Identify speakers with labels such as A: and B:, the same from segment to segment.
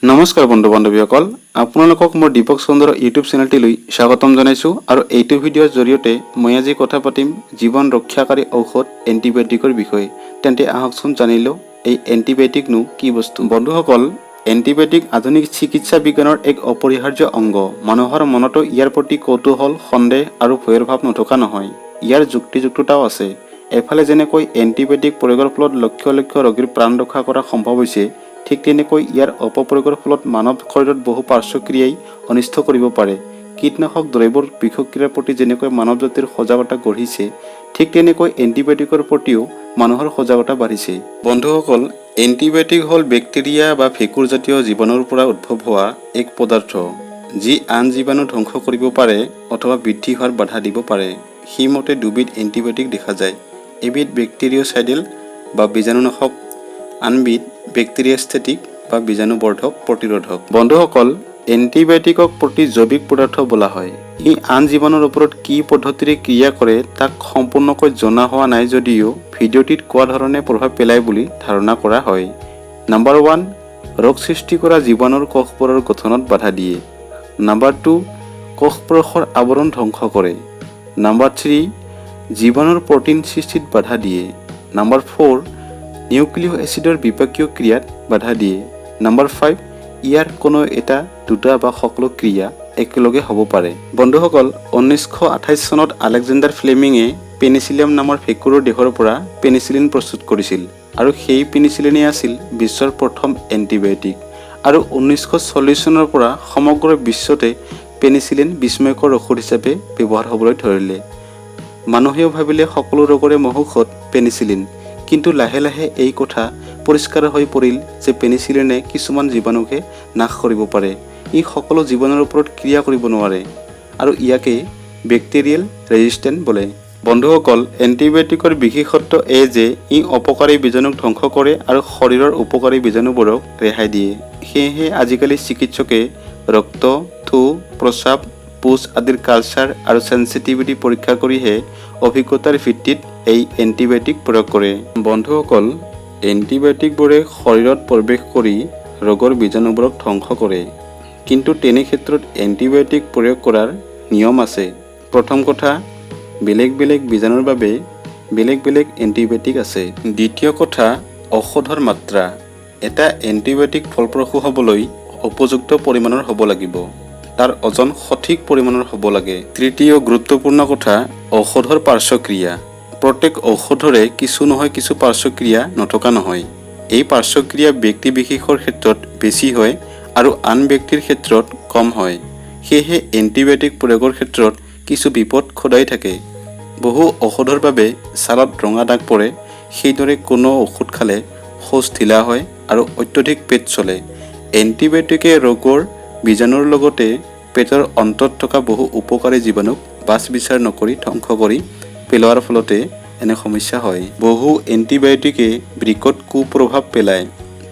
A: নমস্কাৰ বন্ধু বান্ধৱীসকল, আপোনালোকক মোৰ দীপক চন্দ্ৰ ইউটিউব চেনেলটিলৈ স্বাগতম জনাইছোঁ। আৰু এইটো ভিডিঅ'ৰ জৰিয়তে মই আজি কথা পাতিম জীৱন ৰক্ষাকাৰী ঔষধ এণ্টিবায়'টিকৰ বিষয়ে। তেন্তে আহকচোন জানি লওঁ এই এণ্টিবায়'টিকনো কি বস্তু। বন্ধুসকল, এণ্টিবায়'টিক আধুনিক চিকিৎসা বিজ্ঞানৰ এক অপৰিহাৰ্য অংগ। মানুহৰ মনতো ইয়াৰ প্ৰতি কৌতূহল, সন্দেহ আৰু ভয়ৰ ভাৱ নথকা নহয়। ইয়াৰ যুক্তিযুক্ততাও আছে। এফালে যেনেকৈ এণ্টিবায়'টিক প্ৰয়োগৰ ফলত লক্ষ লক্ষ ৰোগীৰ প্ৰাণ ৰক্ষা কৰা সম্ভৱ হৈছে, ঠিক তেনেকৈ ইয়াৰ অপপ্ৰয়োগৰ ফলত মানৱ শৰীৰত বহু পাৰ্শ্বক্ৰিয়াই অনিষ্ট কৰিব পাৰে। কীটনাশক দ্ৰব্যৰ বিষক্ৰিয়াৰ প্ৰতি যেনেকৈ মানৱ জাতিৰ সজাগতা গঢ়িছে, ঠিক তেনেকৈ এণ্টিবায়'টিকৰ প্ৰতিও মানুহৰ সজাগতা বাঢ়িছে। বন্ধুসকল, এণ্টিবায়'টিক হ'ল বেক্টেৰিয়া বা ভেঁকুৰজাতীয় জীৱাণুৰ পৰা উদ্ভৱ হোৱা এক পদাৰ্থ, যি আন জীৱাণু ধ্বংস কৰিব পাৰে অথবা বৃদ্ধি হোৱাত বাধা দিব পাৰে। সেইমতে দুবিধ এণ্টিবায়'টিক দেখা যায়। এবিধ বেক্টেৰিয়চাইডেল বা বীজাণুনাশক, আনবিধ বেক্টেৰিয়াষ্টেটিক বা বীজাণুবৰ্ধক প্ৰতিৰোধক। বন্ধুসকল, এণ্টিবায়'টিকক প্ৰতিজৈৱিক পদাৰ্থ বোলা হয়। ই আন জীৱাণুৰ ওপৰত কি পদ্ধতিৰে ক্ৰিয়া কৰে তাক সম্পূৰ্ণকৈ জনা হোৱা নাই যদিও ভিডিঅ'টিত কোৱা ধৰণে প্ৰভাৱ পেলায় বুলি ধাৰণা কৰা হয়। নাম্বাৰ 1, ৰোগ সৃষ্টি কৰা জীৱাণুৰ কোষবোৰৰ গঠনত বাধা দিয়ে। নাম্বাৰ 2, কোষপৰশৰ আৱৰণ ধ্বংস কৰে। নাম্বাৰ 3, জীৱাণুৰ প্ৰটিন সৃষ্টিত বাধা দিয়ে। নাম্বাৰ 4, নিউক্লিক এচিডৰ বিপাকীয় ক্ৰিয়াত বাধা দিয়ে। নাম্বাৰ 5, ইয়াৰ কোনো এটা, দুটা বা সকলো ক্ৰিয়া একেলগে হ'ব পাৰে। বন্ধুসকল, 1928 চনত আলেকজেণ্ডাৰ ফ্লেমিঙে পেনিচিলিয়াম নামৰ ভেঁকুৰৰ দেহৰ পৰা পেনিচিলিন প্ৰস্তুত কৰিছিল, আৰু সেই পেনিচিলিনেই আছিল বিশ্বৰ প্ৰথম এণ্টিবায়'টিক। আৰু 1940 চনৰ পৰা সমগ্ৰ বিশ্বতে পেনিচিলিন বিস্ময়কৰ ঔষধ হিচাপে ব্যৱহাৰ হ'বলৈ ধৰিলে। মানুহেও ভাবিলে সকলো ৰোগৰে মহৌষধ পেনিচিলিন, কিন্তু লাহে লাহে এই কথা পৰিষ্কাৰ হৈ পৰিল যে পেনিচিলিনে কিছুমান জীৱাণুকহে নাশ কৰিব পাৰে। ই সকলো জীৱাণুৰ ওপৰত ক্ৰিয়া কৰিব নোৱাৰে, আৰু ইয়াকে বেক্টেৰিয়েল ৰেজিষ্টেন্স বোলে। বন্ধুসকল, এণ্টিবায়'টিকৰ বিশেষত্ব এই যে ই অপকাৰী বীজাণুক ধ্বংস কৰে আৰু শৰীৰৰ উপকাৰী বীজাণুবোৰক ৰেহাই দিয়ে। সেয়েহে আজিকালি চিকিৎসকে ৰক্ত, থু, প্ৰস্ৰাৱ, পুজ আদিৰ কালচাৰ আৰু চেনচিটিভিটি পৰীক্ষা কৰিহে অভিজ্ঞতাৰ ভিত্তিত এই এণ্টিবায়'টিক প্ৰয়োগ কৰে। বন্ধুসকল, এণ্টিবায়'টিকবোৰে শৰীৰত প্ৰৱেশ কৰি ৰোগৰ বীজাণুবোৰক ধ্বংস কৰে, কিন্তু তেনে ক্ষেত্ৰত এণ্টিবায়'টিক প্ৰয়োগ কৰাৰ নিয়ম আছে। প্ৰথম কথা, বেলেগ বেলেগ বীজাণুৰ বাবে বেলেগ বেলেগ এণ্টিবায়'টিক আছে। দ্বিতীয় কথা, ঔষধৰ মাত্ৰা। এটা এণ্টিবায়'টিক ফলপ্ৰসূ হ'বলৈ উপযুক্ত পৰিমাণৰ হ'ব লাগিব। তাৰ ওজন সঠিক পৰিমাণৰ হ'ব লাগে। তৃতীয় গুৰুত্বপূৰ্ণ কথা, ঔষধৰ পাৰ্শ্বক্ৰিয়া। প্ৰত্যেক ঔষধৰে কিছু নহয় কিছু পাৰ্শ্বক্ৰিয়া নথকা নহয়। এই পাৰ্শ্বক্ৰিয়া ব্যক্তি বিশেষৰ ক্ষেত্ৰত বেছি হয় আৰু আন ব্যক্তিৰ ক্ষেত্ৰত কম হয়। সেয়েহে এণ্টিবায়'টিক প্ৰয়োগৰ ক্ষেত্ৰত কিছু বিপদ সদায় থাকে। বহু ঔষধৰ বাবে ছালত ৰঙা দাগ পৰে। সেইদৰে কোনো ঔষধ খালে শৌচ ঢিলা হয় আৰু অত্যধিক পেট চলে। এণ্টিবায়'টিকে ৰোগৰ বীজাণুৰ লগতে পেটৰ অন্তত থকা বহু উপকাৰী জীৱাণুক বাছ বিচাৰ নকৰি ধ্বংস কৰি পেলোৱাৰ ফলতে এনে সমস্যা হয়। বহু এণ্টিবায়'টিকে বৃকত কুপ্ৰভাৱ পেলায়।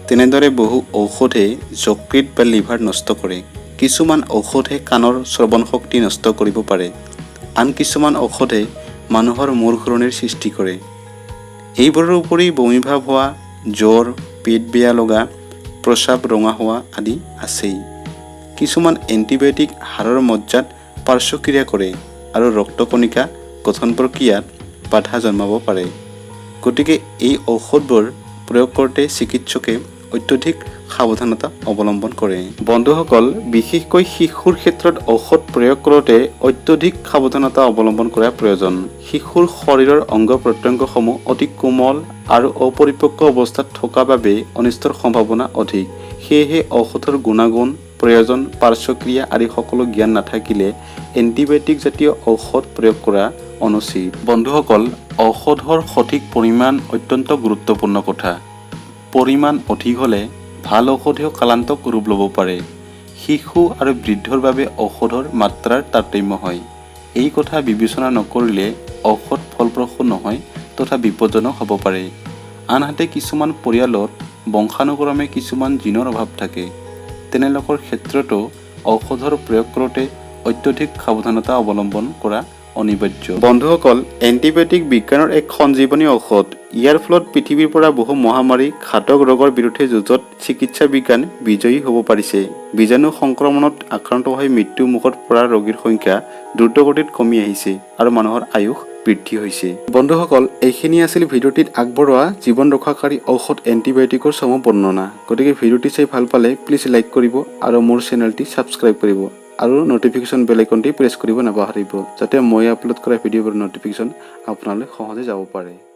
A: তেনেদৰে বহু ঔষধে যকৃত বা লিভাৰ নষ্ট কৰে। কিছুমান ঔষধে কাণৰ শ্ৰৱণ শক্তি নষ্ট কৰিব পাৰে। আন কিছুমান ঔষধে মানুহৰ মূৰ ঘূৰণিৰ সৃষ্টি কৰে। এইবোৰৰ উপৰি বমিভাৱ হোৱা, জ্বৰ, পেট বেয়া লগা, প্ৰস্ৰাৱ ৰঙা হোৱা আদি আছেই। কিছুমান এণ্টিবায়'টিক হাড়ৰ মজ্জাত পাৰ্শ্বক্ৰিয়া কৰে আৰু ৰক্তকণিকা গঠন প্ৰক্ৰিয়াত বাধা জন্মাব পাৰে। গতিকে এই ঔষধবোৰ প্ৰয়োগ কৰোঁতে চিকিৎসকে অত্যধিক সাৱধানতা অৱলম্বন কৰে। বন্ধুসকল, বিশেষকৈ শিশুৰ ক্ষেত্ৰত ঔষধ প্ৰয়োগ কৰোঁতে অত্যধিক সাৱধানতা অৱলম্বন কৰা প্ৰয়োজন। শিশুৰ শৰীৰৰ অংগ প্ৰত্যংগসমূহ অতি কোমল আৰু অপৰিপক্ক অৱস্থাত থকা বাবে অনিষ্টৰ সম্ভাৱনা অধিক। সেয়েহে ঔষধৰ গুণাগুণ, প্ৰয়োজন, পাৰ্শ্বক্ৰিয়া আদি সকলো জ্ঞান নাথাকিলে এণ্টিবায়'টিক জাতীয় ঔষধ প্ৰয়োগ কৰা অনুচিত। বন্ধুসকল, ঔষধৰ সঠিক পৰিমাণ অত্যন্ত গুৰুত্বপূৰ্ণ কথা। পৰিমাণ অধিক হ'লে ভাল ঔষধেও কালান্তক ৰূপ ল'ব পাৰে। শিশু আৰু বৃদ্ধৰ বাবে ঔষধৰ মাত্ৰাৰ তাৰতম্য হয়। এই কথা বিবেচনা নকৰিলে ঔষধ ফলপ্ৰসূ নহয় তথা বিপদজনক হ'ব পাৰে। আনহাতে কিছুমান পৰিয়ালত বংশানুক্ৰমে কিছুমান জিনৰ অভাৱ থাকে। তেনে লোকৰ ক্ষেত্ৰতো ঔষধৰ প্ৰয়োগ কৰোঁতে অত্যধিক সাৱধানতা অৱলম্বন কৰা অনিবাৰ্য। বন্ধুসকল, এণ্টিবায়'টিক বিজ্ঞানৰ এক সঞ্জীৱনী ঔষধ। ইয়াৰ ফলত পৃথিৱীৰ পৰা বহু মহামাৰী ঘাতক ৰোগৰ বিৰুদ্ধে যুঁজত চিকিৎসা বিজ্ঞান বিজয়ী হ'ব পাৰিছে। বীজাণু সংক্ৰমণত আক্ৰান্ত হৈ মৃত্যু মুখত পৰা ৰোগীৰ সংখ্যা দ্ৰুতগতিত কমি আহিছে আৰু মানুহৰ আয়ুস বৃদ্ধি হৈছে। বন্ধুসকল, এইখিনি আছিল ভিডিঅ'টিত আগবঢ়োৱা জীৱন ৰক্ষাকাৰী ঔষধ এণ্টিবায়'টিকৰ চমু বৰ্ণনা। গতিকে ভিডিঅ'টি চাই ভাল পালে প্লিজ লাইক কৰিব আৰু মোৰ চেনেলটি ছাবস্ক্ৰাইব কৰিব আৰু নটিফিকেশ্যন বেল আইকনটি প্ৰেছ কৰিব নাপাহৰিব, যাতে মই আপলোড কৰা ভিডিঅ'বোৰৰ নটিফিকেশ্যন আপোনালৈ সহজে যাব পাৰে।